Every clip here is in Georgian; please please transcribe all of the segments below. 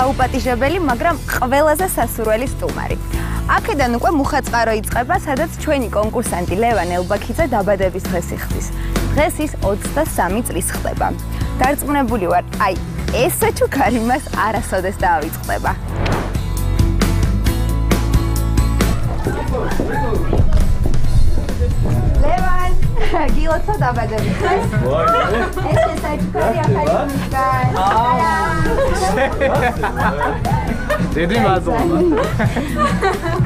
დაუპატიჟებელი, მაგრამ ყველაზე სასურველი სტუმარი. აქედან უკვე მუხაწყარო იწყება, სადაც ჩვენი კონკურსანტი ლევან ელბაქიძე დაბადების დღეს იხდის. დღეს ის 23 წლის ხდება. დარწმუნებული ვარ, აი ესე ჩუქარი მას არასოდეს დაავიწყდება. ლევან, გილოცო დაბადების დღეს. ესე საჩუქარი ახალი მისგან. დიდი მადლობა.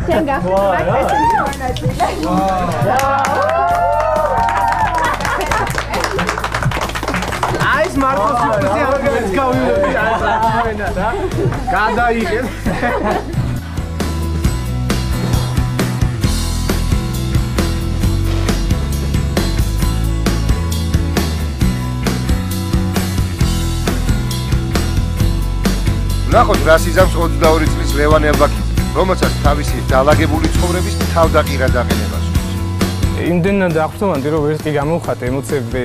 შენ გახსოვს? Այս մարդուս ուզի արգելեց կավյունոտի այս աղավենա, դա, գադայիղ են։ ნახოთ რას იზამს 22 წლის ლევან ელბაქიძე, რომელსაც თავისი დალაგებული ცხოვრების თავდაყირა დაყენებას. იმდენად აღფრთოვანდი, რომ ვერც კი გამოვხატე ემოციები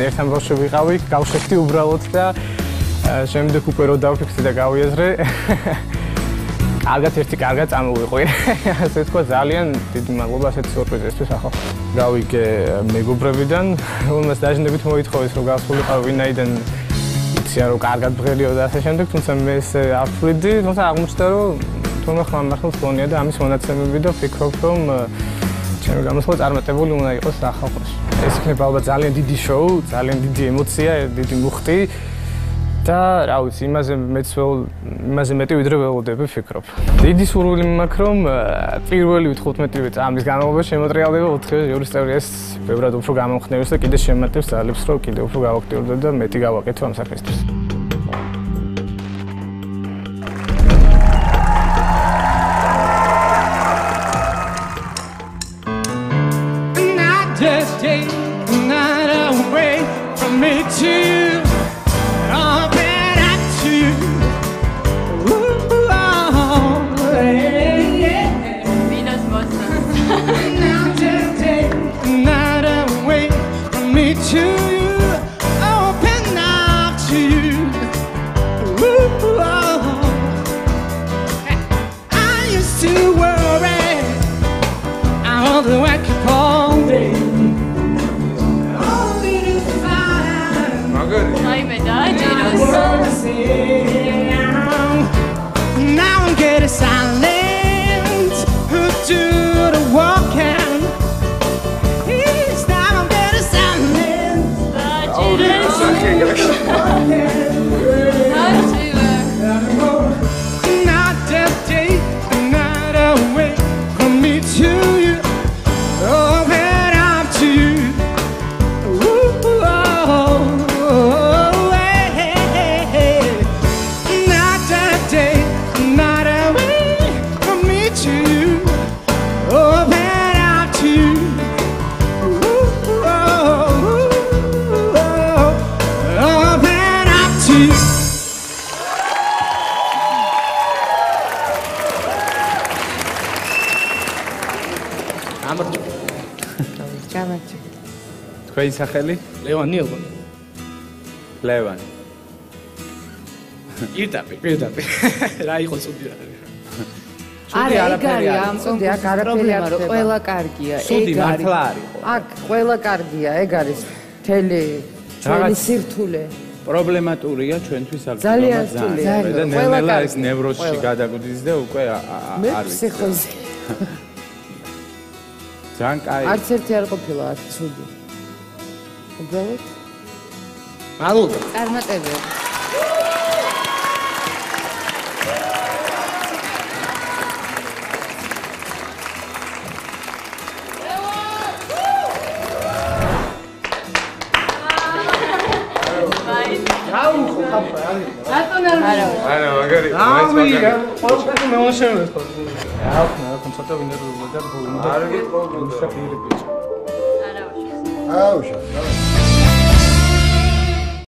ერთთან ბავშვი ვიყავი, გავშექდი უბრალოდ და შემდეგ უკვე რო დავფიქრდი და გავიაზრე. კარგად წამოვიყვი. ასე თქვა ძალიან დიდი მადლობა ასეთი სურპრიზისთვის ახლა. გავიგე მეგობრებიდან, რომელსაც დაჟინებით მოითხოვეს, რომ გავსულიყავ ვინაიდან იციან რომ კარგად ბღერიო და ასე შემდეგ, თუმცა მე ესე აფრიდი, თუმცა აღმოჩნდა რომ თუნდაც მართლაც გონია და ამის მონაცემები და ვფიქრობ რომ ჩემი გამოსვლა წარმატებული უნდა იყოს ახალგაზრდაში. ეს იქნება ალბათ ძალიან დიდი შოუ, ძალიან დიდი ემოცია, დიდი მუხტი და რა ვიცი, იმაზე მეტი ვიდრე ველოდები ვფიქრობ. დიდი სურვილი მაქვს რომ პირველი 15 წამის განმავლობაში შემოტრიალდება 4 ჟურის წევრი ეს ბევრად უფრო გამომხნევს და კიდე შემატებს ძალებს რომ კიდე უფრო გავაქტიურდე და მეტი გავაკეთო ამ საქმისთვის. Just take the night away from me too. Open up to you. Ooh, oh, yeah. Venus Monster. Now just take the night away from me too. Open up to you. Ooh, oh. I used to worry. I wonder what could call me. Now I'm getting silent. Who do the walking? Each time I'm getting silent. Not just take the night away from me to you. Open up to you. თქვენი სახელი? ლევანი ელბაქი. ლევანი. პირდაპირ. რა იყო ცუდი რა. არა, ეგარი ამ კონკურსის პრობლემა, რომ ყველა კარგია, ცუდი მართლა არის. აქ ყველა კარგია, ეგ არის მთელი ჩვენი სირთულე. პრობლემატურია ჩვენთვის ალბათ. ძალიან რთული. და ნელა ეს ნევროზში გადაგვდის და უკვე მე ფსიქოზე. ძალიან კაი. არც ერთი არ ყოფილა აქ ცუდი. უბრალოდ მადლობა. წარმატებია. არა, მაგარი. ამია, ყველაფერი მეუნშევებს ხო. ახლა ცოტა ვინდა რომ და არ გეტყობოდა. არა, აუშა.